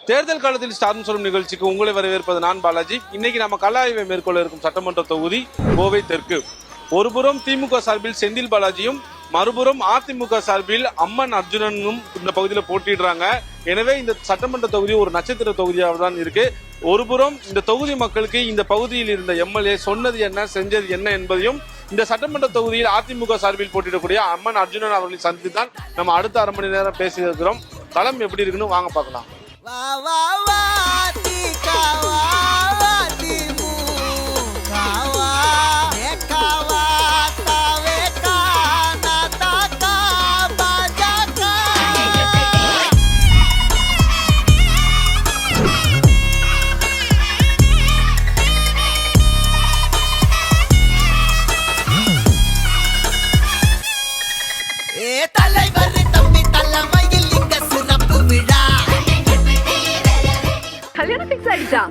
தேர்தல் காலத்தில் ஸ்டார்னு சொல்லும் நிகழ்ச்சிக்கு உங்களை வரவேற்பது நான் பாலாஜி. இன்னைக்கு நம்ம கள ஆய்வை மேற்கொள்ள இருக்கும் சட்டமன்ற தொகுதி கோவை தெற்கு. ஒருபுறம் திமுக சார்பில் செந்தில் பாலாஜியும், மறுபுறம் அதிமுக சார்பில் அம்மன் அர்ஜுனனும் இந்த பகுதியில் போட்டிடுறாங்க. எனவே இந்த சட்டமன்ற தொகுதி ஒரு நட்சத்திர தொகுதியாக தான் இருக்கு. ஒருபுறம் இந்த தொகுதி மக்களுக்கு இந்த பகுதியில் இருந்த எம்எல்ஏ சொன்னது என்ன, செஞ்சது என்ன என்பதையும் இந்த சட்டமன்ற தொகுதியில் அதிமுக சார்பில் போட்டியிடக்கூடிய அம்மன் அர்ஜுனன் அவர்களை சந்தித்து தான் நம்ம அடுத்த அரை மணி நேரம் பேசி இருக்கிறோம். களம் எப்படி இருக்குன்னு வாங்க பார்க்கலாம்.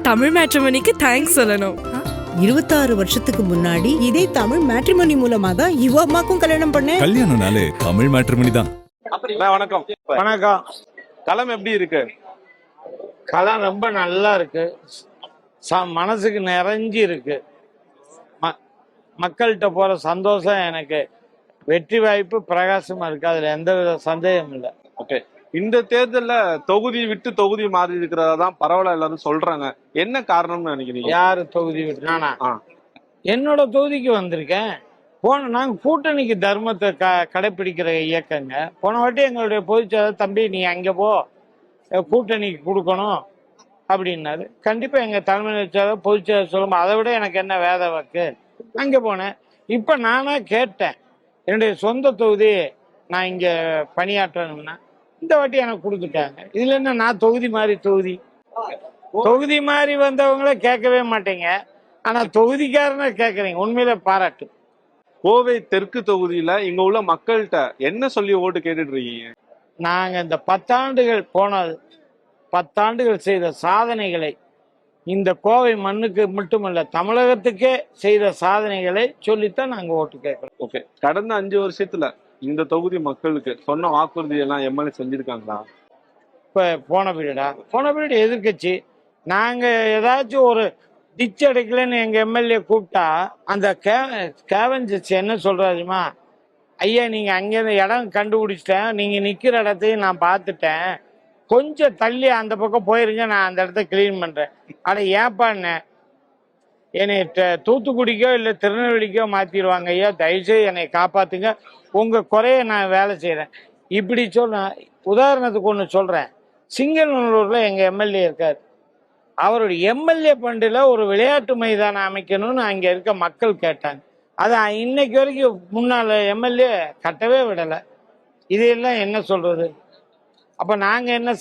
தமிழ் மேட்ரிமோனிக்கு தேங்க்ஸ் சொல்லணும். 26 வருஷத்துக்கு முன்னாடி இதே தமிழ் மேட்ரிமோனி மூலமா தான் இவ அம்மாக்கும் கல்யாணம் பண்ணேன். கல்யாணம்னாலே தமிழ் மேட்ரிமோனி தான். வணக்கம். வணக்கம். களம் எப்படி இருக்கு? களம் ரொம்ப நல்லா இருக்கு, மனசுக்கு நிறைஞ்சி இருக்கு. மக்கள்கிட்ட போற சந்தோஷம் எனக்கு. வெற்றி வாய்ப்பு பிரகாசமா இருக்கு, அதுல எந்தவித சந்தேகமும் இல்லை. ஓகே, இந்த தேர்தலில் தொகுதி விட்டு தொகுதி மாறி இருக்கிறதா தான் பரவாயில்ல எல்லாரும் சொல்றாங்க. என்ன காரணம்னு நினைக்கிறீங்க? யாரு தொகுதி விட்டு? நானா என்னோட தொகுதிக்கு வந்திருக்கேன். நாங்க கூட்டணிக்கு தர்மத்தை கடைப்பிடிக்கிற இயக்கங்க. போன வாட்டி எங்களுடைய பொதுச்செயலாளர் தம்பி நீ அங்க போ, கூட்டணிக்கு கொடுக்கணும் அப்படின்னாரு. கண்டிப்பா எங்க தலைமை செயலாளர் பொதுச்செயலாளர் சொல்லும்போது அதை விட எனக்கு என்ன வேத வாக்கு, அங்க போனேன். இப்ப நானா கேட்டேன், என்னுடைய சொந்த தொகுதி நான் இங்க பணியாற்றணும்னா இந்த வாட்டி எனக்கு கொடுத்துட்டாங்க. இதுல என்ன, நான் தொகுதி மாறி வந்தவங்கள கேட்கவே மாட்டீங்க, ஆனா தொகுதிக்காரன கேட்கறீங்க. உண்மையில பாராட்டு. கோவை தெற்கு தொகுதியில இங்க உள்ள மக்கள்கிட்ட என்ன சொல்லி ஓட்டு கேட்டுட்டு இருக்கீங்க? நாங்க இந்த 10 ஆண்டுகள் போனது, 10 ஆண்டுகள் செய்த சாதனைகளை, இந்த கோவை மண்ணுக்கு மட்டுமல்ல தமிழகத்துக்கே செய்த சாதனைகளை சொல்லித்தான் நாங்க ஓட்டு கேட்கிறோம். ஓகே, கடந்த 5 வருஷத்துல இந்த தொகுதி மக்களுக்கு சொன்ன வாக்குறுதி எல்லாம் எம்எல்ஏ செஞ்சிருக்காங்களா? இப்ப போன பீரியட் எதிர்கட்சி நாங்க ஏதாச்சும் ஒரு டிச் அடைக்கலன்னு எங்க எம்எல்ஏ கூப்பிட்டா அந்த கேவன்ஜிச்சு என்ன சொல்றாருமா, ஐயா நீங்க அங்கேருந்து இடம் கண்டுபிடிச்சிட்டேன், நீங்க நிக்கிற இடத்தையும் நான் பார்த்துட்டேன், கொஞ்சம் தள்ளி அந்த பக்கம் போயிருங்க, நான் அந்த இடத்த கிளீன் பண்றேன். ஆனா ஏப்பா என்னை தூத்துக்குடிக்கோ இல்லை திருநெல்வேலிக்கோ மாத்திடுவாங்க ஐயா, தயவுசெய்து என்னை காப்பாத்துங்க, உங்க குறைய நான் வேலை செய்யறேன் இப்படி சொல்ல. உதாரணத்துக்கு ஒன்று சொல்றேன், சிங்கநல்லூர்ல எங்க எம்எல்ஏ இருக்காரு. அவருடைய எம்எல்ஏ ஃபண்டில் ஒரு விளையாட்டு மைதானம் அமைக்கணும்னு அங்க இருக்க மக்கள் கேட்டாங்க. அதை இன்னைக்கு வரைக்கும் முன்னாள் எம்எல்ஏ கட்டவே விடலை. இதையெல்லாம் என்ன சொல்றது? அப்ப நாங்க என்ன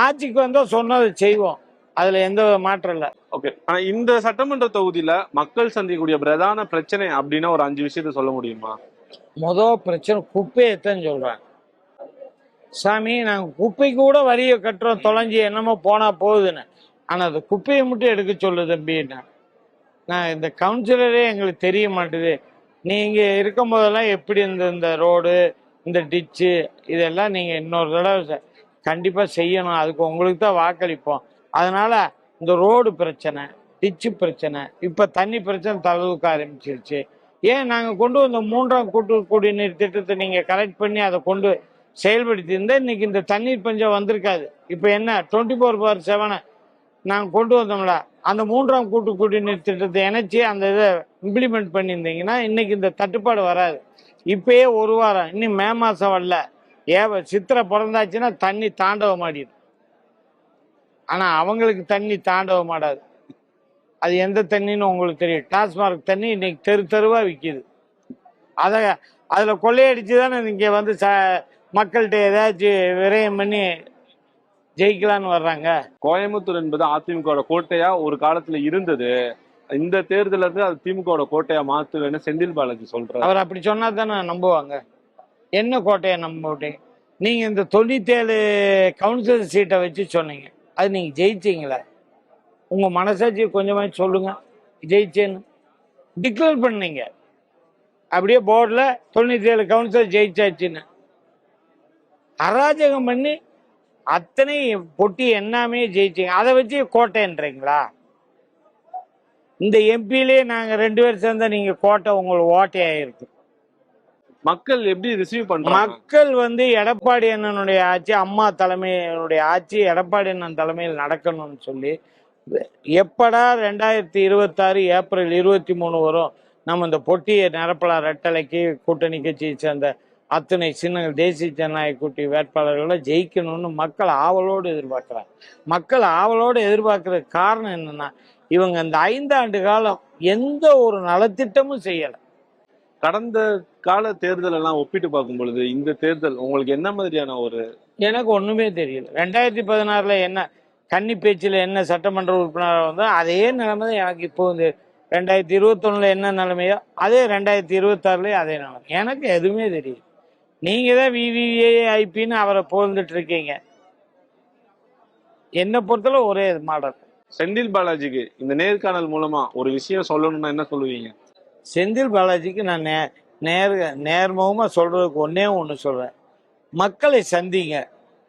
ஆட்சிக்கு வந்தா சொன்னதை செய்வோம், அதுல எந்த மாற்றம் இல்லை. ஓகே, ஆனா இந்த சட்டமன்ற தொகுதியில மக்கள் சந்திக்கக்கூடிய பிரதான பிரச்சனை அப்படின்னா ஒரு 5 விஷயத்த சொல்ல முடியுமா? பிரச்சனை குப்பையத்தான் சொல்றேன். சாமி நாங்க குப்பைக்கு கூட வரிய கட்டுறோம், தொலைஞ்சி என்னமோ போனா போகுதுன்னு, ஆனா அது குப்பையை மட்டும் எடுக்க சொல்லுது தம்பின்னா. நான் இந்த கவுன்சிலரே எங்களுக்கு தெரிய மாட்டுது. நீங்க இருக்கும் போதெல்லாம் எப்படி இந்த ரோடு, இந்த டிச்சு இதெல்லாம் நீங்க இன்னொரு தடவை கண்டிப்பா செய்யணும், அதுக்கு உங்களுக்கு தான் வாக்களிப்போம். அதனால இந்த ரோடு பிரச்சனை, டிச்சு பிரச்சனை, இப்ப தண்ணி பிரச்சனை தளவுக்க ஆரம்பிச்சிருச்சு. ஏன் நாங்க கொண்டு வந்த 3ஆம் கூட்டு குடிநீர் திட்டத்தை நீங்க கரெக்ட் பண்ணி அதை கொண்டு செயல்படுத்தி இருந்தா இன்னைக்கு இந்த தண்ணீர் பஞ்சம் வந்திருக்காது. இப்ப என்ன 24/7 நாங்க கொண்டு வந்தோம்ல, அந்த 3ஆம் கூட்டு குடிநீர் திட்டத்தை இணைச்சி அந்த இதை இம்ப்ளிமெண்ட் பண்ணியிருந்தீங்கன்னா இன்னைக்கு இந்த தட்டுப்பாடு வராது. இப்பயே 1 வாரம், இன்னும் மே மாசம் வரல, சித்திரை பிறந்தாச்சுன்னா தண்ணி தாண்டவம் ஆடிடும். ஆனா அவங்களுக்கு தண்ணி தாண்டவம் ஆடாது. அது எந்த தண்ணின்னு உங்களுக்கு தெரியும். டாஸ்மார்க் தண்ணி இன்னைக்கு தெருவா விற்கிது. அதுல கொள்ளையடிச்சுதானே இங்க வந்து மக்கள்கிட்ட ஏதாச்சும் விரயம் பண்ணி ஜெயிக்கலான்னு வர்றாங்க. கோயம்புத்தூர் என்பது அதிமுக கோட்டையா ஒரு காலத்துல இருந்தது. இந்த தேர்தல இருந்து அது திமுக கோட்டையா மாத்துவேன்னு செந்தில் பாலாஜி சொல்றாரு. அவர் அப்படி சொன்னா தானே நம்புவாங்க. என்ன கோட்டையை நம்ப? நீங்க இந்த 97 கவுன்சிலர் சீட்டை வச்சு சொன்னீங்க, அது நீங்க ஜெயிச்சீங்களா? உங்க மனசாட்சி கொஞ்சமா சொல்லுங்க, ஜெயிச்சேன்னு டிக்ளேர் பண்ணீங்க. அப்படியே போர்டில் 97 கவுன்சிலர் ஜெயிச்சாச்சுன்னு அராஜகம் பண்ணி அத்தனை பொட்டி எல்லாமே ஜெயிச்சிங்க. அதை வச்சு கோட்டைன்றீங்களா? இந்த எம்பிலே நாங்க 2 பேர் சேர்ந்தா நீங்க கோட்டை உங்களுக்கு ஓட்டையாயிருக்கு. மக்கள் எப்படி ரிசீவ் பண்றாங்க? மக்கள் எடப்பாடி அண்ணனுடைய ஆட்சி, அம்மா தலைமையினுடைய ஆட்சி எடப்பாடி அண்ணன் தலைமையில் நடக்கணும்னு சொல்லி எப்படா 2026 ஏப்ரல் 23 வரும், நம்ம இந்த பொட்டியை நிரப்பலாம், ரெட்டலைக்கு கூட்டணி கட்சியை சேர்ந்த அத்தனை சின்னங்கள் தேசிய ஜனநாயக கூட்டணி வேட்பாளர்களை ஜெயிக்கணும்னு மக்கள் ஆவலோடு எதிர்பார்க்குறாங்க. மக்கள் ஆவலோடு எதிர்பார்க்கறதுக்கு காரணம் என்னன்னா, இவங்க இந்த 5 ஆண்டு காலம் எந்த ஒரு நலத்திட்டமும் செய்யலை. கடந்த கால தேர்தல் எல்லாம் ஒப்பிட்டு பார்க்கும் பொழுது இந்த தேர்தல் உங்களுக்கு என்ன மாதிரியான ஒரு? எனக்கு ஒண்ணுமே தெரியல. 2016 என்ன கன்னி பேச்சில் என்ன சட்டமன்ற உறுப்பினராக வந்தோ அதே நிலைமை தான் எனக்கு இப்போ 2021 என்ன நிலைமையோ அதே 2026 அதே நிலைமை. எனக்கு எதுவுமே தெரியும். நீங்க தான் விவிஐபின்னு அவரை புகழ்ந்துட்டு இருக்கீங்க. என்னை பொறுத்தளவு ஒரே மாடல். செந்தில் பாலாஜிக்கு இந்த நேர்காணல் மூலமா ஒரு விஷயம் சொல்லணும்னா என்ன சொல்லுவீங்க? செந்தில் பாலாஜிக்கு நான் நேர்முகமா சொல்றதுக்கு ஒன்று சொல்றேன். மக்களை சந்திங்க,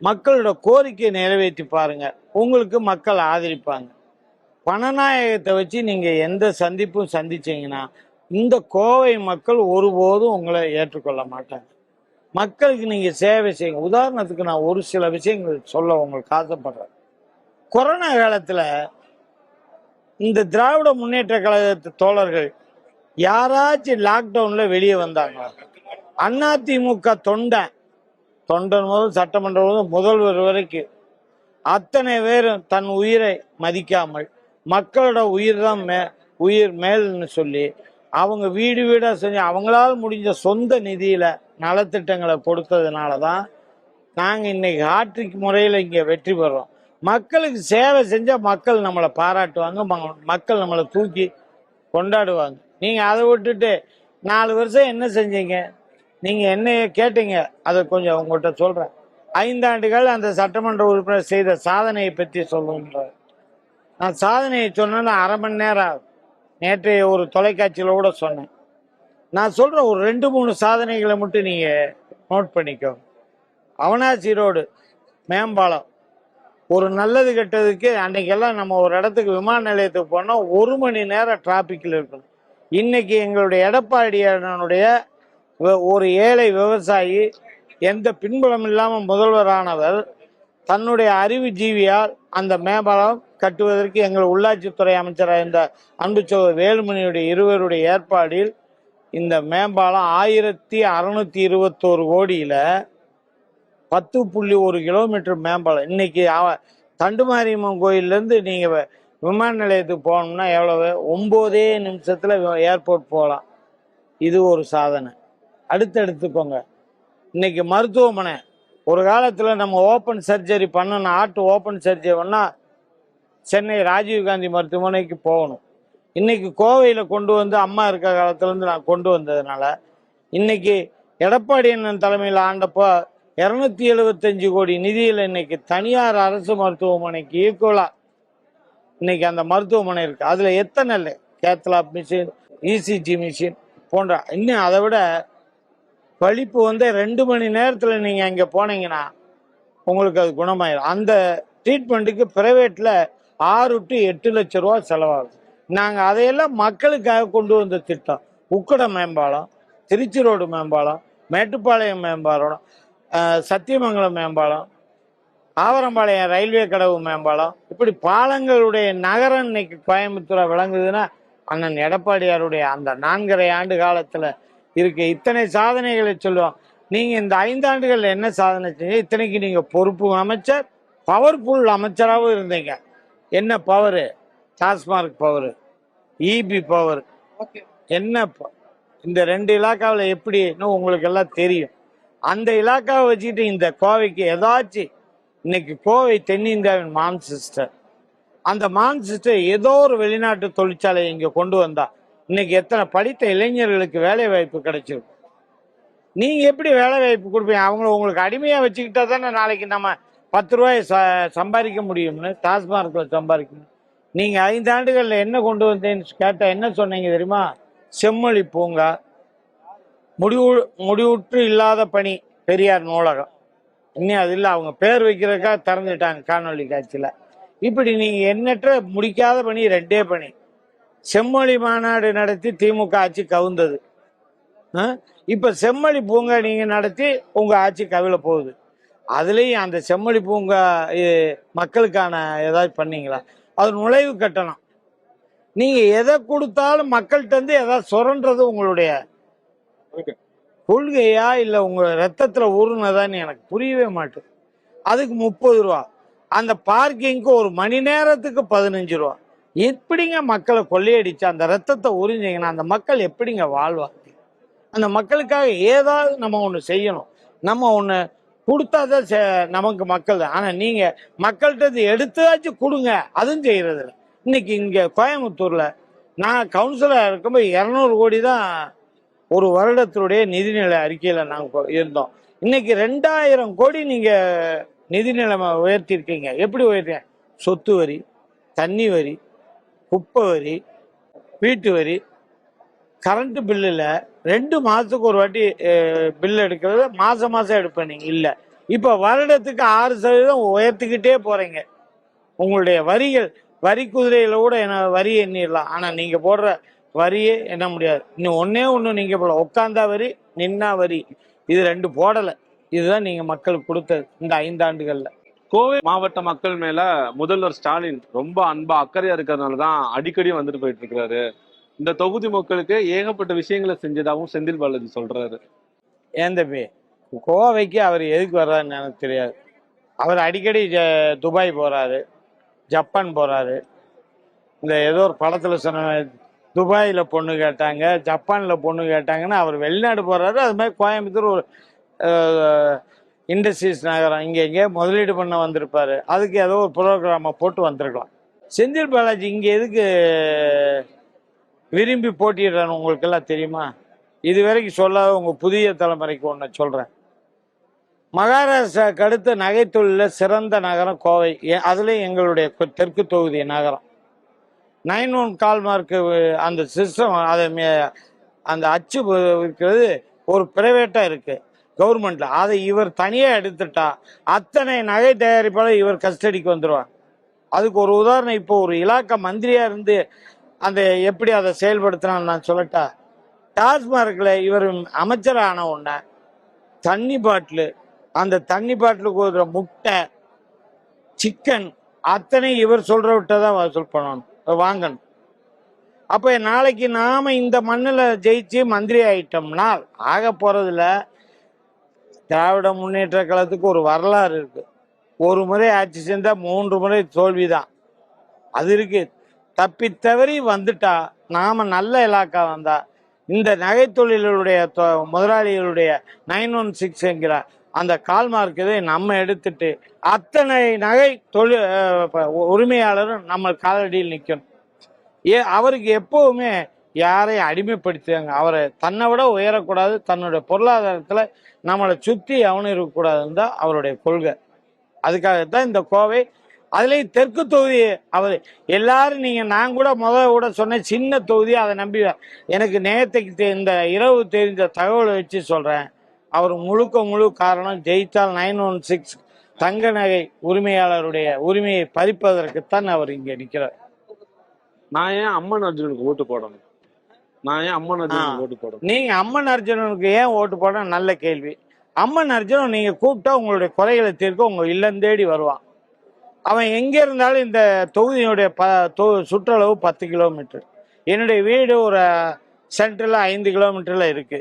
மக்களோட கோரிக்கையை நிறைவேற்றி பாருங்க, உங்களுக்கு மக்கள் ஆதரிப்பாங்க. பணநாயகத்தை வச்சு நீங்க எந்த சந்திப்பும் சந்திச்சீங்கன்னா இந்த கோவை மக்கள் ஒருபோதும் உங்களை ஏற்றுக்கொள்ள மாட்டாங்க. மக்களுக்கு நீங்க சேவை செய்யுங்க. உதாரணத்துக்கு நான் ஒரு சில விஷயங்கள் சொல்ல உங்களுக்கு ஆசைப்படுறேன். கொரோனா காலத்துல இந்த திராவிட முன்னேற்ற கழகத்து தோழர்கள் யாராச்சும் லாக்டவுன்ல வெளியே வந்தாங்க? அதிமுக தொண்டன் முதல் சட்டமன்ற முதல்வர் வரைக்கும் அத்தனை பேரும் தன் உயிரை மதிக்காமல் மக்களோட உயிர் தான் உயிர் மேல்னு சொல்லி அவங்க வீடு வீடா செஞ்சு அவங்களால முடிஞ்ச சொந்த நிதியில நலத்திட்டங்களை கொடுத்ததுனால தான் நாங்கள் இன்னைக்கு ஆட்சிக்கு முறையில் இங்கே வெற்றி பெறோம். மக்களுக்கு சேவை செஞ்சால் மக்கள் நம்மளை பாராட்டுவாங்க, மக்கள் நம்மளை தூக்கி கொண்டாடுவாங்க. நீங்கள் அதை விட்டுட்டு 4 வருஷம் என்ன செஞ்சீங்க? நீங்கள் என்னைய கேட்டீங்க, அதை கொஞ்சம் உங்கள்கிட்ட சொல்கிறேன். 5 ஆண்டுகள் அந்த சட்டமன்ற உறுப்பினர் செய்த சாதனையை பற்றி சொல்லுன்ற. நான் சாதனையை சொன்னேன்னா 1/2 மணி நேரம் ஆகும். நேற்றைய ஒரு தொலைக்காட்சியில் கூட சொன்னேன். நான் சொல்கிறேன், ஒரு 2-3 சாதனைகளை மட்டும் நீங்கள் நோட் பண்ணிக்கோங்க. அவனாசி ரோடு மேம்பாலம் ஒரு நல்லது கெட்டதுக்கு அன்னைக்கெல்லாம் நம்ம ஒரு இடத்துக்கு விமான நிலையத்துக்கு போனோம் 1 மணி நேரம் டிராபிக்ல இருக்கணும். இன்னைக்கு எங்களுடைய எடப்பாடியானுடைய ஒரு ஏழை விவசாயி எந்த பின்புலம் இல்லாமல் முதல்வரானவர் தன்னுடைய அறிவு ஜீவியால் அந்த மேம்பாலம் கட்டுவதற்கு எங்கள் உள்ளாட்சித்துறை அமைச்சராக இந்த அன்பு சோதர் வேலுமணியுடைய இருவருடைய ஏற்பாடில் இந்த மேம்பாலம் 1621 கோடியில 10.1 கிலோமீட்டர் மேம்பாலம். இன்னைக்கு தண்டுமாரியம்மன் கோயிலேருந்து நீங்கள் விமான நிலையத்துக்கு போகணும்னா எவ்வளவு? 9 நிமிஷத்தில் ஏர்போர்ட் போகலாம். இது ஒரு சாதனை. அடுத்தெடுத்துக்கோங்க. இன்னைக்கு மருத்துவமனை, ஒரு காலத்தில் நம்ம ஓப்பன் சர்ஜரி பண்ணணும், ஓப்பன் சர்ஜரி பண்ணால் சென்னை ராஜீவ்காந்தி மருத்துவமனைக்கு போகணும். இன்னைக்கு கோவையில் கொண்டு வந்து அம்மா இருக்க காலத்துலேருந்து நான் கொண்டு வந்ததுனால இன்னைக்கு எடப்பாடி அண்ணன் தலைமையில் ஆண்டப்போ 275 கோடி நிதியில் இன்னைக்கு தனியார் அரசு மருத்துவமனைக்கு ஈக்குவலா இன்னைக்கு அந்த மருத்துவமனை இருக்கு. அதுல எத்தனை இல்லை, கேத்லாப் மிஷின், இசிஜி மிஷின் போன்ற, இன்னும் அதை விட பழிப்பு 2 மணி நேரத்துல நீங்க அங்க போனீங்கன்னா உங்களுக்கு அது குணமாயிடும். அந்த ட்ரீட்மெண்ட்டுக்கு பிரைவேட்ல 6 to 8 லட்சம் ரூபா செலவாகும். நாங்க அதையெல்லாம் மக்களுக்காக கொண்டு வந்த திட்டம். உக்கட மேம்பாலம், திருச்சி ரோடு மேம்பாலம், மேட்டுப்பாளையம் மேம்பாலம், சத்தியமங்கலம் மேம்பாலம், ஆவரம்பாளையம் ரயில்வே கடவு மேம்பாலம், இப்படி பாலங்களுடைய நகரம் இன்னைக்கு கோயம்புத்தூரா விளங்குதுன்னா அண்ணன் எடப்பாடியாருடைய அந்த 4.5 ஆண்டு காலத்துல இருக்க இத்தனை சாதனைகளை சொல்லுவோம். நீங்க இந்த 5 ஆண்டுகள்ல என்ன சாதனை செஞ்சீங்க? இத்தனைக்கு நீங்க பொறுப்பு அமைச்சர், பவர்ஃபுல் அமைச்சராகவும் இருந்தீங்க. என்ன power? TASMAC power, EB power, என்ன இந்த 2 இலாக்காவில் எப்படின்னு உங்களுக்கு எல்லாம் தெரியும். அந்த இலாக்காவை வச்சுக்கிட்டு இந்த கோவைக்கு ஏதாச்சும், இன்னைக்கு கோவை தென்னிந்தியாவின் மான்செஸ்டர், அந்த மான்செஸ்டர் ஏதோ ஒரு வெளிநாட்டு தொழிற்சாலை இங்க கொண்டு வந்தா இன்னைக்கு எத்தனை படித்த இளைஞர்களுக்கு வேலை வாய்ப்பு கிடைச்சிருக்கும். நீங்க எப்படி வேலை வாய்ப்பு கொடுப்பீங்க? அவங்கள உங்களுக்கு அடிமையா வச்சுக்கிட்டா தானே நாளைக்கு நம்ம 10 ரூபாய் சம்பாதிக்க முடியும்னு, டாஸ்மார்க்ல சம்பாதிக்கணும். நீங்க 5 ஆண்டுகள்ல என்ன கொண்டு வந்தேன்னு கேட்டா என்ன சொன்னீங்க தெரியுமா? செம்மொழி பூங்கா, முடிவுற்று இல்லாத பணி பெரியார் நூலகம், இன்னும் அது இல்லை, அவங்க பேர் வைக்கிறதுக்காக திறந்துட்டாங்க காணொலி காட்சியில். இப்படி நீங்கள் எண்ணற்ற முடிக்காத பணி, 2 பணி. செம்மொழி மாநாடு நடத்தி திமுக ஆட்சி கவுந்தது. இப்போ செம்மொழி பூங்கா நீங்கள் நடத்தி உங்கள் ஆட்சி கவிழ போகுது. அதுலேயும் அந்த செம்மொழி பூங்கா மக்களுக்கான ஏதாவது பண்ணீங்களா? அது நுழைவு கட்டணம். நீங்கள் எதை கொடுத்தாலும் மக்கள்கிட்ட இருந்து ஏதாவது சுரன்றது உங்களுடைய கொள்கையா இல்லை உங்கள் ரத்தத்தில் ஊறுனதான்னு எனக்கு புரியவே மாட்டேது. அதுக்கு 30 ரூபா, அந்த பார்க்கிங்க்கு ஒரு மணி நேரத்துக்கு 15 ரூபா. எப்படிங்க மக்களை கொள்ளையடிச்சு அந்த ரத்தத்தை உறிஞ்சிங்கன்னா அந்த மக்கள் எப்படிங்க வாழ்வாங்க? அந்த மக்களுக்காக ஏதாவது நம்ம ஒன்று செய்யணும். நம்ம ஒன்று கொடுத்தாதான் நமக்கு மக்கள் தான். ஆனால் நீங்கள் மக்கள்கிட்ட எடுத்தாச்சும் கொடுங்க, அதுவும் செய்கிறது இல்லை. இன்னைக்கு இங்கே கோயம்புத்தூரில் நான் கவுன்சிலராக இருக்கும்போது 200 கோடி தான் ஒரு வருடத்தினுடைய நிதிநிலை அறிக்கையில் நாங்கள் இருந்தோம். இன்னைக்கு 2000 கோடி நீங்கள் நிதிநிலை உயர்த்திருக்கீங்க. எப்படி உயர்த்தீங்க? சொத்து வரி, தண்ணி வரி, குப்பை வரி, வீட்டு வரி, கரண்ட் பில்லில் 2 மாதத்துக்கு ஒரு வாட்டி பில் எடுக்கிறது, மாதம் மாதம் எடுப்பேன். நீங்கள் இல்லை, இப்போ வருடத்துக்கு 6% உயர்த்திக்கிட்டே போகிறீங்க. உங்களுடைய வரிகள், வரி குதிரையில் கூட என்ன வரி எண்ணிடலாம். ஆனால் நீங்கள் போடுற வரியே எண்ண முடியாது. இன்னும் ஒன்று நீங்கள் போல உட்காந்தா வரி, நின்னா வரி, இது 2 போடலை. இதுதான் நீங்கள் மக்களுக்கு கொடுத்தது இந்த 5 ஆண்டுகளில். கோவை மாவட்ட மக்கள் மேல முதல்வர் ஸ்டாலின் ரொம்ப அன்பா அக்கறையா இருக்கிறதுனால தான் அடிக்கடி வந்துட்டு போயிட்டு இருக்கிறாரு. இந்த தொகுதி மக்களுக்கு ஏகப்பட்ட விஷயங்களை செஞ்சதாகவும் செந்தில் பாலாஜி சொல்றாரு. ஏன் தம்பி, கோவைக்கு அவர் எதுக்கு வர்றாருன்னு எனக்கு தெரியாது. அவர் அடிக்கடி துபாய் போறாரு, ஜப்பான் போறாரு. இந்த ஏதோ ஒரு படத்துல சொன்ன துபாயில் பொண்ணு கேட்டாங்க, ஜப்பானில் பொண்ணு கேட்டாங்கன்னு அவர் வெளிநாடு போறாரு. அது மாதிரி கோயம்புத்தூர் ஒரு இண்டஸ்ட்ரீஸ் நகரம், இங்கே எங்கேயோ முதலீடு பண்ண வந்திருப்பாரு. அதுக்கு ஏதோ ஒரு ப்ரோக்ராமை போட்டு வந்திருக்கலாம். செந்தில் பாலாஜி இங்கே எதுக்கு விரும்பி போட்டிடுறான்னு உங்களுக்கெல்லாம் தெரியுமா? இது வரைக்கும் சொல்லாத உங்கள் புதிய தலைமுறைக்கு ஒன்று சொல்கிறேன். மகாராஷ்டிராவுக்கு அடுத்த நகைத்தொழிலில் சிறந்த நகரம் கோவை. அதுலேயும் எங்களுடைய தெற்கு தொகுதி நகரம். 9-1 கால்மார்க்கு அந்த சிஸ்டம், அதை அந்த அச்சு இருக்கிறது ஒரு பிரைவேட்டாக இருக்குது கவர்மெண்ட்டில். அதை இவர் தனியாக எடுத்துட்டா அத்தனை நகை தயாரிப்பாளர் இவர் கஸ்டடிக்கு வந்துடுவார். அதுக்கு ஒரு உதாரணம், இப்போ ஒரு இலாக்கா மந்திரியாக இருந்து அந்த எப்படி அதை செயல்படுத்தினான்னு நான் சொல்லட்டா. டாஸ்மார்க்கில் இவர் அமைச்சரான உடனே தண்ணி பாட்டிலு, அந்த தண்ணி பாட்டிலுக்கு ஒரு முட்டை, சிக்கன், அத்தனை இவர் சொல்கிறவிட்ட தான் வசூல் பண்ணணும், வாங்கணும். அப்போ நாளைக்கு நாம் இந்த மண்ணில் ஜெயிச்சு மந்திரி ஆயிட்டோம்னா ஆக போகிறதுல திராவிட முன்னேற்ற கழகத்துக்கு ஒரு வரலாறு இருக்குது. ஒரு முறை ஆட்சி செஞ்சால் 3 முறை தோல்வி தான் அது இருக்குது. தப்பி தவறி வந்துட்டா நாம் நல்ல இலாக்கா வந்தால் இந்த நகை தொழிலுடைய முதலாளிகளுடைய 916 என்கிற அந்த கால்மார்க் இதை நம்ம எடுத்துட்டு அத்தனை நகை தொழில் உரிமையாளரும் நம்ம காலடியில் நிற்கணும். அவருக்கு எப்போவுமே யாரையும் அடிமைப்படுத்தாங்க. அவரை தன்னை விட உயரக்கூடாது, தன்னுடைய பொருளாதாரத்தில் நம்மளை சுற்றி அவனும் இருக்கக்கூடாதுன்னு தான் அவருடைய கொள்கை. அதுக்காகத்தான் இந்த கோவை, அதுலேயும் தெற்கு தொகுதி அவர் எல்லாரும் நான் கூட கூட சொன்னேன் சின்ன தொகுதி, அதை நம்பி எனக்கு நேரத்துக்கு இந்த இரவு தெரிஞ்ச தகவலை வச்சு சொல்கிறேன். அவர் முழு காரணம் ஜெயித்தால் 916 தங்க நகை உரிமையாளருடைய உரிமையை பறிப்பதற்குத்தான் அவர் இங்கே நிற்கிறார். நான் ஏன் அம்மன் அர்ஜுனனுக்கு ஓட்டு போடணும்? நீங்க அம்மன் அர்ஜுனனுக்கு ஏன் ஓட்டு போடணும்? நல்ல கேள்வி. அம்மன் அர்ஜுனன் நீங்க கூப்பிட்டா உங்களுடைய குறைகளை தீர்க்க உங்க இல்லம் தேடி வருவான். அவன் எங்க இருந்தாலும் இந்த தொகுதியினுடைய சுற்றளவு 10 கிலோமீட்டர். என்னுடைய வீடு ஒரு சென்டரில் 5 கிலோமீட்டர்ல இருக்கு.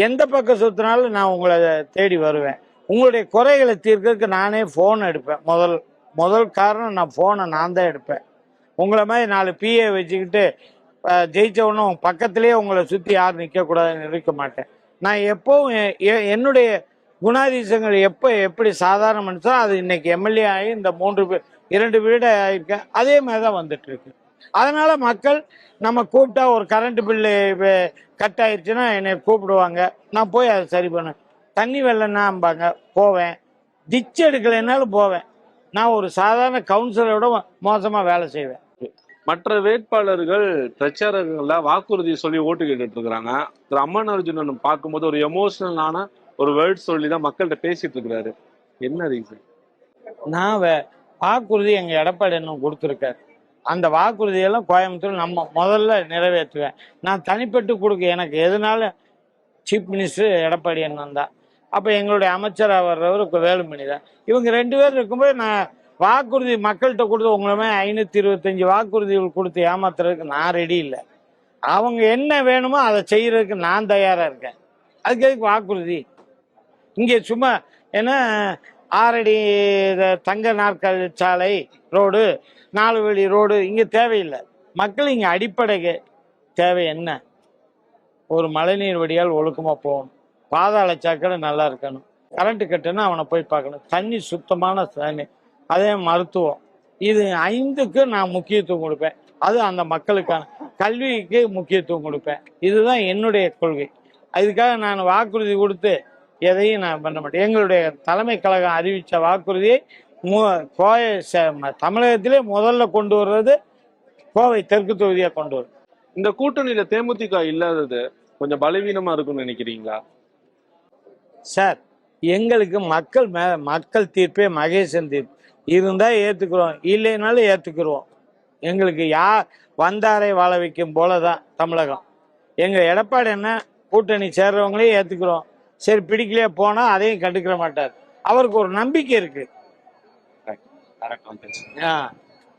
எந்த பக்கம் சுற்றினாலும் நான் உங்களை தேடி வருவேன். உங்களுடைய குறைகளை தீர்க்கறதுக்கு நானே ஃபோன் எடுப்பேன். முதல் காரணம், நான் ஃபோனை நான் தான் எடுப்பேன். உங்களை மாதிரி 4 பிஏ வச்சுக்கிட்டு ஜெயிச்ச உடனே பக்கத்திலேயே உங்களை சுற்றி யாரும் நிற்கக்கூடாதுன்னு இருக்க மாட்டேன். நான் எப்போவும் என்னுடைய குணாதிசயங்கள் எப்படி சாதாரண மனுஷன் அது இன்னைக்கு எம்எல்ஏ ஆகி இந்த 2 வீடு ஆகியிருக்கேன். அதே மாதிரி தான் வந்துட்டு இருக்கு. அதனால மக்கள் நம்ம கூப்பிட்டா ஒரு கரண்ட் பில்லு கட் ஆயிடுச்சுன்னா என்னை கூப்பிடுவாங்க, நான் போய் அதை சரி பண்ணேன். தண்ணி வெள்ளம்னாம்பாங்க, போவேன். டிச் எடுக்கலைன்னாலும் போவேன். நான் ஒரு சாதாரண கவுன்சிலரோட மோசமாக வேலை செய்வேன். மற்ற வேட்பாளர்கள் பிரச்சாரங்கள்ல வாக்குறுதியை சொல்லி ஓட்டு கேட்டுட்டு இருக்கிறாங்க. திரு அம்மன் அர்ஜுனன் பார்க்கும்போது ஒரு எமோஷனலான ஒரு வேர்ட் சொல்லி தான் மக்கள்கிட்ட பேசிட்டு இருக்கிறாரு. என்ன ரீசன்? நான் வாக்குறுதி எங்க எடப்பாடி அண்ணன் கொடுத்துருக்காரு. அந்த வாக்குறுதியெல்லாம் கோயம்புத்தூர் நம்ம முதல்ல நிறைவேற்றுவேன். நான் தனிப்பட்டு கொடுக்க எனக்கு எதனால சீஃப் மினிஸ்டர் எடப்பாடி அண்ணன் தான். அப்போ எங்களுடைய அமைச்சராக வர்றவர் வேலுமணி தான். இவங்க 2 பேர் இருக்கும்போது நான் வாக்குறுதி மக்கள்கிட்ட கொடுத்து உங்களுமே 525 வாக்குறுதிகள் கொடுத்து ஏமாத்துறதுக்கு நான் ரெடி இல்லை. அவங்க என்ன வேணுமோ அதை செய்யறதுக்கு நான் தயாராக இருக்கேன். அதுக்கு எதுக்கு வாக்குறுதி? இங்கே சும்மா ஏன்னா 6 அடி தங்க நாற்காலி சாலை ரோடு, 4 வழி ரோடு இங்கே தேவையில்லை. மக்கள் இங்கே அடிப்படைக்கு தேவை என்ன? ஒரு மழைநீர் வடியால் ஒழுக்கமாக போகணும், பாதாள சாக்கடை நல்லா இருக்கணும், கரண்ட்டு கட்டுன்னா அவனை போய் பார்க்கணும், தண்ணி சுத்தமான தண்ணி, அதே மருத்துவம். இது 5க்கு நான் முக்கியத்துவம் கொடுப்பேன். அது அந்த மக்களுக்கான கல்விக்கு முக்கியத்துவம் கொடுப்பேன். இதுதான் என்னுடைய கொள்கை. அதுக்காக நான் வாக்குறுதி கொடுத்து எதையும் நான் பண்ண மாட்டேன். எங்களுடைய தலைமை கழகம் அறிவித்த வாக்குறுதியை தமிழகத்திலே முதல்ல கொண்டு வர்றது கோவை தெற்கு தொகுதியாக கொண்டு வரும். இந்த கூட்டணியில தேமுதிக இல்லாதது கொஞ்சம் பலவீனமா இருக்கும்னு நினைக்கிறீங்களா? சார், எங்களுக்கு மக்கள் தீர்ப்பே மகேசன் தீர்ப்பு. இருந்தால் ஏற்றுக்குறோம், இல்லைனாலும் ஏற்றுக்குருவோம். எங்களுக்கு வந்தாரை வாழ வைக்கும் போல தான் தமிழகம். எங்கள் எடப்பாடி என்ன கூட்டணி சேர்றவங்களையும் ஏற்றுக்குறோம். சரி, பிடிக்கலையே போனால் அதையும் கண்டுக்கிற மாட்டார். அவருக்கு ஒரு நம்பிக்கை இருக்கு.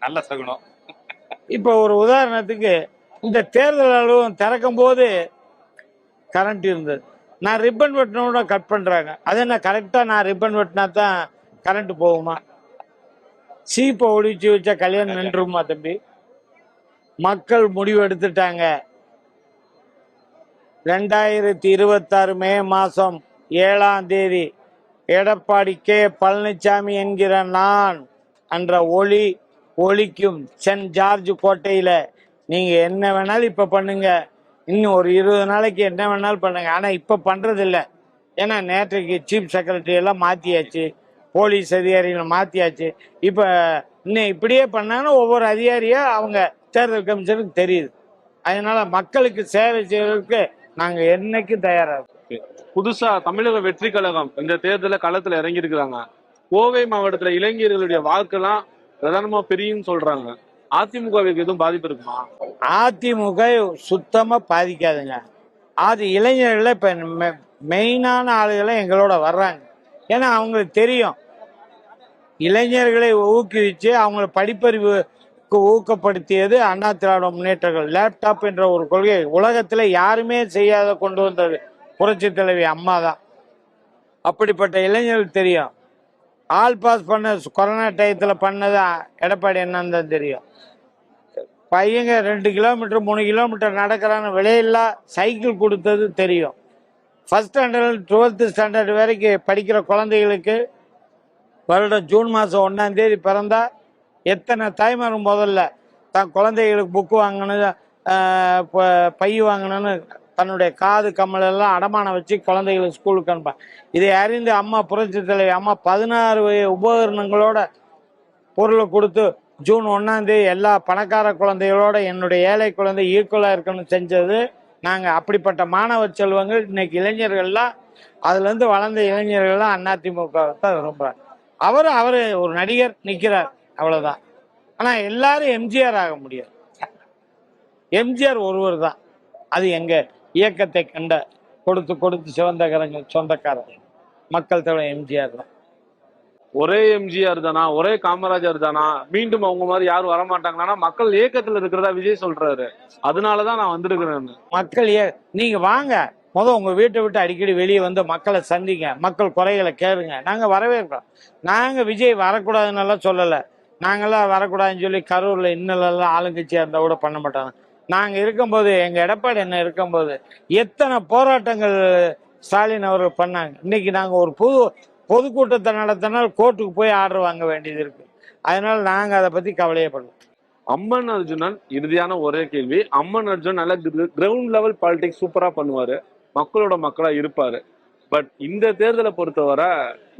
நல்ல சகுனம். இப்போ ஒரு உதாரணத்துக்கு இந்த தேர்தல் அலுவலகம் திறக்கும் போது கரண்ட் இருந்தது. நான் ரிப்பன் வெட்டினோட கட் பண்ணுறாங்க. அது என்ன கரெக்டாக நான் ரிப்பன் வெட்டினா தான் கரண்ட் போகுமா? சீப்பை ஒழிச்சு வச்சா கல்யாணம் நின்றுமா தம்பி? மக்கள் முடிவு எடுத்துட்டாங்க. 2026 மே மாதம் 7ஆம் தேதி எடப்பாடி கே பழனிசாமி என்கிற நான் என்ற ஒலிக்கும் சென்ட் ஜார்ஜ் கோட்டையில் நீங்கள் என்ன வேணாலும் இப்போ பண்ணுங்க, இன்னும் ஒரு 20 நாளைக்கு என்ன வேணாலும் பண்ணுங்க. ஆனால் இப்போ பண்ணுறதில்ல. ஏன்னா நேற்றைக்கு சீஃப் செக்ரட்டரி எல்லாம் மாற்றியாச்சு, போலீஸ் அதிகாரிகளை மாற்றியாச்சு. இப்போ இன்னும் இப்படியே பண்ணாங்கன்னா ஒவ்வொரு அதிகாரியாக அவங்க தேர்தல் கமிஷனுக்கு தெரியுது. அதனால மக்களுக்கு சேவை செய்வதற்கு நாங்கள் என்னைக்கும் தயாராக இருக்கோம். புதுசா தமிழக வெற்றி கழகம் இந்த தேர்தலில் களத்துல இறங்கி இருக்கிறாங்க. கோவை மாவட்டத்துல இளைஞர்களுடைய வாக்கெல்லாம் பிரதானமா பெரியும் சொல்றாங்க. அதிமுகவுக்கு எதுவும் பாதிப்பு இருக்குமா? அதிமுக சுத்தமா பாதிக்காதுங்க. அது இளைஞர்கள் இப்ப மெயினான ஆளுகளை எங்களோட வர்றாங்க. ஏன்னா அவங்களுக்கு தெரியும், இளைஞர்களை ஊக்குவிச்சு அவங்களை படிப்பறிவுக்கு ஊக்கப்படுத்தியது அண்ணா திராவிட முன்னேற்றங்கள். லேப்டாப் என்ற ஒரு கொள்கை உலகத்துல யாருமே செய்யாத கொண்டு வந்தது புரட்சி தலைவி அம்மா தான். அப்படிப்பட்ட இளைஞர்களுக்கு தெரியும். ஆல் பாஸ் பண்ண கொரோனா டயத்தில் பண்ணது எடப்பாடி என்னன்னு தான் தெரியும். பையங்க 2 கிலோமீட்டர் 3 கிலோமீட்டர் நடக்கிறான்னு விலையில்லா சைக்கிள் கொடுத்தது தெரியும். ஃபர்ஸ்ட் ஸ்டாண்டர்ட் 12th ஸ்டாண்டர்ட் வரைக்கும் படிக்கிற குழந்தைகளுக்கு வருடம் ஜூன் மாதம் 1ஆம் தேதி பிறந்தா எத்தனை தாய்மார் முதல்ல தன் குழந்தைகளுக்கு புக்கு வாங்கணும், பை வாங்கணும்னு தன்னுடைய காது கம்மல் எல்லாம் அடமானம் வச்சு குழந்தைகளுக்கு ஸ்கூலுக்கு அனுப்பான். இதை அறிந்து அம்மா புரட்சி தலைவி அம்மா 16 உபகரணங்களோட பொருளை கொடுத்து ஜூன் 1ஆம் தேதி எல்லா பணக்கார குழந்தைகளோட என்னுடைய ஏழை குழந்தை ஈக்குவலாக இருக்கணும்னு செஞ்சது நாங்கள். அப்படிப்பட்ட மாணவ செல்வங்கள் இன்னைக்கு இளைஞர்கள்லாம் அதுலேருந்து வளர்ந்த இளைஞர்கள்லாம் அதிமுக தான் விரும்புகிறார். அவர் ஒரு நடிகர் நிற்கிறார், அவ்வளோதான். ஆனால் எல்லாரும் எம்ஜிஆர் ஆக முடியாது. எம்ஜிஆர் ஒருவர் தான். அது எங்கள் இயக்கத்தை கண்ட கொடுத்து சொந்தக்காரங்க மக்கள் தலைவர் எம்ஜிஆர் தான். ஒரே எம்ஜிஆர் தானா, ஒரே காமராஜர் தானா, மீண்டும் அவங்க மாதிரி யாரும் வரமாட்டாங்கன்னா மக்கள் இயக்கத்துல இருக்கிறதா விஜய் சொல்றாரு. அதனாலதான் நான் வந்திருக்கிறேன். மக்கள் நீங்க வாங்க, உங்க வீட்டை விட்டு அடிக்கடி வெளியே வந்து மக்களை சந்திங்க, மக்கள் குறைகளை கேளுங்க. நாங்க வரவேற்கிறோம். நாங்க விஜய் வரக்கூடாதுன்னு எல்லாம் சொல்லலை. நாங்கெல்லாம் வரக்கூடாதுன்னு சொல்லி கரூர்ல இன்னெல்லாம் ஆளுங்கட்சியா இருந்தா கூட பண்ண மாட்டாங்க. நாங்க இருக்கும்போது, எங்க எடப்பாடி என்ன இருக்கும்போது எத்தனை போராட்டங்கள் ஸ்டாலின் அவர்கள் பண்ணாங்க. இன்னைக்கு நாங்க ஒரு பொதுக்கூட்டத்தை நடத்தினால் கோர்ட்டுக்கு போய் ஆர்டர் வாங்க வேண்டியது இருக்கு. அதனால நாங்க அதை பத்தி கவலையப்படுவோம். அம்மன் அர்ஜுனன் இறுதியான ஒரே கேள்வி. அம்மன் அர்ஜுன் நல்ல கிரவுண்ட் லெவல் பாலிடிக்ஸ் சூப்பரா பண்ணுவாரு, மக்களோட மக்களா இருப்பாரு. பட் இந்த தேர்தலை பொறுத்தவரை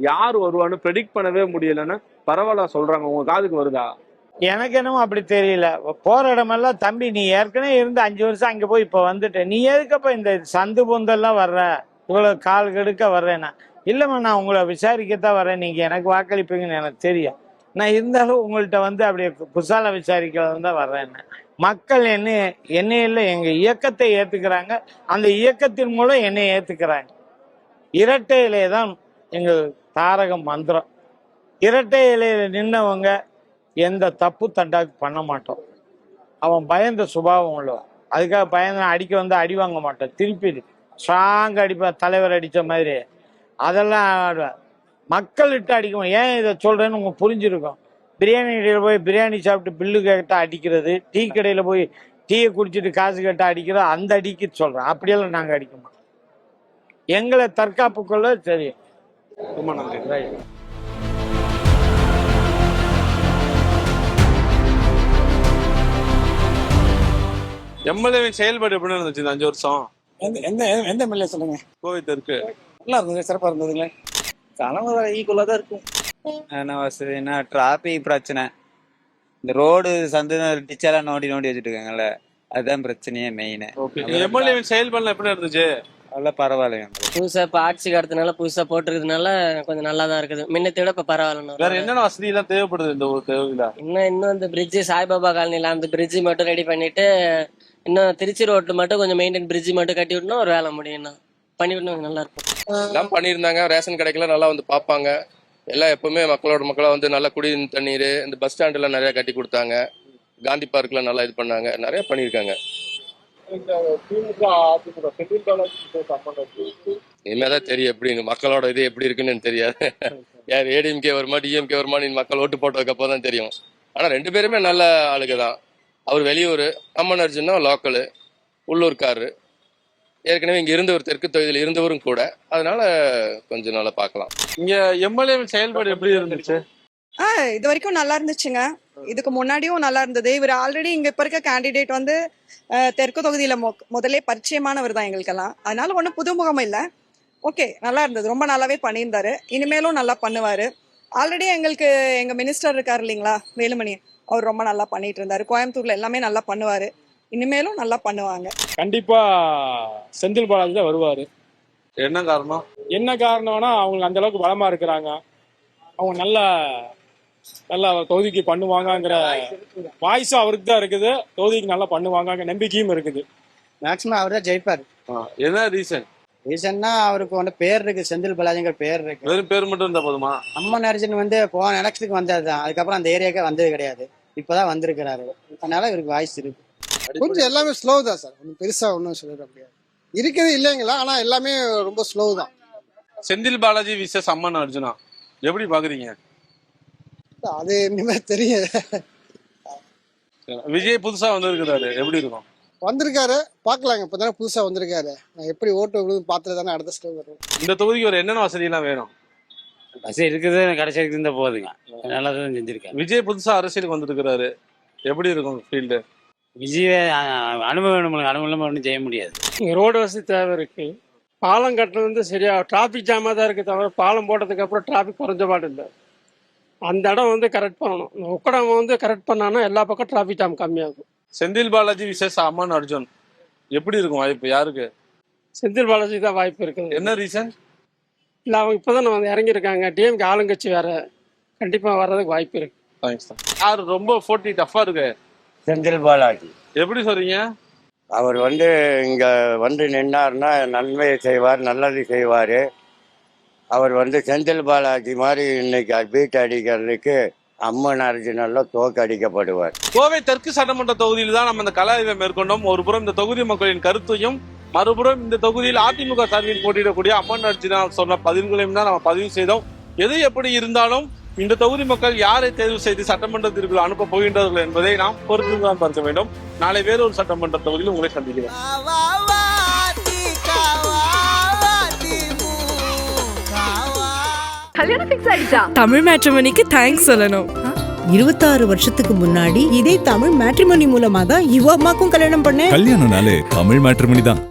யார் வருவான்னு ப்ரெடிக்ட் பண்ணவே முடியலன்னு பரவாயில்ல சொல்றாங்க. உங்க காதுக்கு வருதா? எனக்கு என்னமோ அப்படி தெரியல. போற இடமெல்லாம் தம்பி நீ ஏற்கனவே இருந்து 5 வருஷம் அங்க போய் இப்ப வந்துட்ட, நீ எதுக்கப்ப இந்த சந்து பொந்தெல்லாம் வர்ற, இவ்வளவு கால் கெடுக்க வர்றேன்னா இல்லைம்மா நான் உங்களை விசாரிக்கத்தான் வரேன், நீங்கள் எனக்கு வாக்களிப்பீங்கன்னு எனக்கு தெரியும். நான் இருந்தாலும் உங்கள்கிட்ட வந்து அப்படியே குசால விசாரிக்கிறது தான் வர்றேன். மக்கள் என்னை இல்லை எங்கள் இயக்கத்தை ஏற்றுக்கிறாங்க, அந்த இயக்கத்தின் மூலம் என்னை ஏற்றுக்கிறாங்க. இரட்டை இலையை தான் எங்கள் தாரக மந்திரம். இரட்டை இலையில நின்னவங்க எந்த தப்பு தண்டாக்கு பண்ண மாட்டோம். அவன் பயந்த சுபாவம் உள்ளவன், அதுக்காக பயந்து அடிக்க வந்து அடி வாங்க மாட்டோம். திருப்பி ஸ்ட்ராங் அடிப்பான், தலைவர் அடித்த மாதிரி. அதெல்லாம் மக்கள்கிட்ட அடிக்கும். ஏன் இதை சொல்கிறேன்னு உங்களுக்கு புரிஞ்சிருக்கும். பிரியாணி கடையில் போய் பிரியாணி சாப்பிட்டு பில்லு கேட்டால் அடிக்கிறது, டீ கடையில் போய் டீயை குடிச்சிட்டு காசு கேட்டால் அடிக்கிறது, அந்த அடிக்க சொல்கிறேன். அப்படியெல்லாம் நாங்கள் அடிக்க மாட்டோம். எங்களை தற்காப்புக்குள்ள தெரியும். ரொம்ப நன்றி. ரைட். எம்எல்ஏவின் செயல்பாடு எப்படி இருந்துச்சு இந்த 5 வருஷம்? எந்த எம்எல்ஏ சொல்லுங்க. கோவை தெற்கு நல்லா இருந்தது, சிறப்பா இருந்ததுங்களே. கனவு ஈக்குவலா தான் இருக்கும். என்ன வசதினா டிராபிக் பிரச்சனை, இந்த ரோடு சந்து டிச்செல்லாம் நோண்டி வச்சுட்டு இருக்காங்கல்ல, அதுதான் பிரச்சனையே மெயின். எம்எல்ஏவின் செயல்பாடு எப்படி இருந்துச்சு? அதெல்லாம் பரவாயில்லைங்க. புதுசா இப்ப ஆட்சிக்கு அடுத்தனால புதுசா போட்டுருக்கிறதுனால கொஞ்சம் நல்லா தான் இருக்குது. முன்னத்தை விட இப்ப பரவாயில்ல. வேற என்னென்ன வசதி எல்லாம் தேவைப்படுது இந்த ஒரு தேவையில? இன்னும் இந்த பிரிட்ஜ் சாய்பாபா காலனில அந்த பிரிட்ஜ் மட்டும் ரெடி பண்ணிட்டு, இன்னும் திருச்சி ரோட்ல மட்டும் கொஞ்சம் மெயின்டைன் பிரிட்ஜ் மட்டும் கட்டி விட்டோம்னா ஒரு வேலை முடியும்னா பண்ணி விட்டோம், நல்லா இருக்கும். எல்லாம் பண்ணியிருந்தாங்க. ரேஷன் கடைக்கெல்லாம் நல்லா வந்து பார்ப்பாங்க. எல்லாம் எப்பவுமே மக்களா வந்து நல்லா குடி தண்ணீர், இந்த பஸ் ஸ்டாண்டுலாம் நிறைய கட்டி கொடுத்தாங்க. காந்தி பார்க்ல நல்லா இது பண்ணாங்க, நிறைய பண்ணியிருக்காங்க. இனிமேதான் தெரியும் எப்படின்னு, மக்களோட இது எப்படி இருக்குன்னு தெரியாது. யார் ஏடிஎம்கே வருமா டிஎம்கே வருமானு மக்கள் ஓட்டு போட்டதுக்கு அப்போ தான் தெரியும். ஆனா 2 பேருமே நல்ல ஆளுங்க தான். அவர் வெளியூர், அம்மன் அர்ஜுனா லோக்கலு, உள்ளூர்காரரு. ஏற்கனவே இங்க இருந்தவர், தெற்கு தொகுதியில் இருந்தவரும் கூட, அதனால கொஞ்சம் நல்லா பார்க்கலாம். இங்க எம்எல்ஏவின் செயல்பாடு எப்படி இருந்துச்சு? இது வரைக்கும் நல்லா இருந்துச்சுங்க. இதுக்கு முன்னாடியும் நல்லா இருந்தது. இவர் ஆல்ரெடி இங்க இப்ப இருக்க கேண்டிடேட் வந்து தெற்கு தொகுதியில முதல்ல பரிச்சயமானவர் தான் எங்களுக்கெல்லாம். அதனால ஒன்றும் புதுமுகம் இல்லை. ஓகே, நல்லா இருந்தது. ரொம்ப நல்லாவே பண்ணியிருந்தாரு. இனிமேலும் நல்லா பண்ணுவாரு. ஆல்ரெடி எங்களுக்கு எங்க மினிஸ்டர் இருக்காரு இல்லைங்களா, வேலுமணி, அவர் ரொம்ப நல்லா பண்ணிட்டு இருந்தாரு. கோயம்புத்தூர்ல எல்லாமே நல்லா பண்ணுவாரு. இனிமேலும் நல்லா பண்ணுவாங்க. கண்டிப்பா செந்தில் பாலாஜி தான் வருவாரு. என்ன காரணம்? என்ன காரணம்னா அவங்க அந்த அளவுக்கு பலமா இருக்கிறாங்க. அவங்க நல்லா தொகுதிக்கு பண்ணுவாங்கங்கிற வாய்ஸும் அவருக்கு தான் இருக்குது. தொகுதிக்கு நல்லா பண்ணுவாங்க நம்பிக்கையும் இருக்குது. மேக்சிமம் அவர் தான் ஜெயிப்பார். என்ன ரீசன்? ரீசன்னா அவருக்கு வந்து பேர் இருக்கு, செந்தில் பாலாஜிங்கிற பேர் இருக்கு. வெறும் பேர் மட்டும் இருந்தா போதுமா? அம்மன் அர்ஜுன் வந்து போன எலெக்ஷனுக்கு வந்தது தான். அதுக்கப்புறம் அந்த ஏரியாக்கே வந்தது கிடையாது. இப்பதான் வந்திருக்கிறாரு. அதனால இவருக்கு வாய்ஸ் இருக்கு. கொஞ்சம் எல்லாமே ஸ்லோ தான் சார். ஒன்றும் பெருசா ஒன்றும் சொல்லிட முடியாது. இருக்குது இல்லைங்களா, ஆனா எல்லாமே ரொம்ப ஸ்லோ தான். செந்தில் பாலாஜி விசஸ் அம்மன் அர்ஜுனா எப்படி பாக்குறீங்க? அது இனிமே தெரியும். விஜய் புதுசா வந்திருக்கிறாரு, எப்படி இருக்கும்? வந்திருக்காரு, பாக்கலாங்க. இப்பதானே புதுசா வந்திருக்காரு. நான் எப்படி ஓட்டு விழுந்து பார்த்துட்டு தானே அடுத்த ஸ்டெப் வரும். இந்த தொகுதிக்கு ஒரு என்னென்ன வசதி எல்லாம் வேணும்? வசதி இருக்குது, கடைசி இருந்தா போதுங்க. நல்லா தான் செஞ்சிருக்கேன். விஜய் புதுசா அரசியலுக்கு வந்திருக்கிறாரு, எப்படி இருக்கும் ஃபீல்டு? விஜய் அனுபவம் வேணும், அனுபவம் ஒன்றும் செய்ய முடியாது. இங்க ரோடு வசதி தேவை இருக்கு. பாலம் கட்டுறது வந்து சரியா டிராபிக் ஜாமா தான் இருக்கு தவிர, பாலம் போட்டதுக்கு அப்புறம் டிராபிக் குறைஞ்ச பாடு இல்லை. அந்த இடம் வந்து கரெக்ட் பண்ணணும். உக்கடம் வந்து கரெக்ட் பண்ணானா எல்லா பக்கம் டிராபிக் ஜாம் கம்மியாகும். செந்தில் பாலாஜி விசேஷ அம்மன் அர்ஜுன் எப்படி இருக்கும் வாய்ப்பு? யாருக்கு? செந்தில் பாலாஜி தான் வாய்ப்பு இருக்குது. என்ன ரீசன்? இல்லை, அவங்க இப்போதான் வந்து இறங்கியிருக்காங்க. டிஎம்கே ஆளுங்கட்சி வேற, கண்டிப்பா வர்றதுக்கு வாய்ப்பு இருக்கு. தேங்க்ஸ் தான். யார் ரொம்ப போட்டி டஃபா இருக்கு? செந்தில் பாலாஜி. எப்படி சொல்றீங்க? அவர் வந்து இங்க வந்து நின்னார்னா நன்மையை செய்வார், நல்லது செய்வார். அவர் வந்து செந்தில் பாலாஜி மாதிரி இன்னைக்கு பீட் அடிக்கிறதுக்கு அம்மன் அர்ஜுனெல்லாம் தோக்கடிக்கப்படுவார். கோவை தெற்கு சட்டமன்ற தொகுதியில் தான் நம்ம இந்த கல ஆய்வை மேற்கொண்டோம். ஒரு புறம் இந்த தொகுதி மக்களின் கருத்தையும், மறுபுறம் இந்த தொகுதியில் அதிமுக சார்பில் போட்டியிடக்கூடிய அம்மன் அர்ஜுனா சொன்ன பதிவுகளையும் தான் நம்ம பதிவு செய்தோம். எது எப்படி இருந்தாலும் இந்த தொகுதி மக்கள் யாரை தேர்வு செய்து சட்டமன்றத்திற்குள் அனுப்ப போகின்றார்கள் என்பதை நாம் பொறுத்துதான் பார்க்க வேண்டும். நாளை வேறொரு சட்டமன்ற தொகுதியில் உங்களை சந்திக்கிறேன். கல்யாணம் ஃபிக்ஸ் ஆயிடுச்சா? தமிழ் மேட்ரிமோனிக்கு தேங்க்ஸ் சொல்லணும். 26 வருஷத்துக்கு முன்னாடி இதே தமிழ் மேட்ரிமோனி மூலமா தான் இவ அம்மாக்கும் கல்யாணம் பண்ணேன். கல்யாணம்னாலே தமிழ் மேட்ரிமோனி தான்.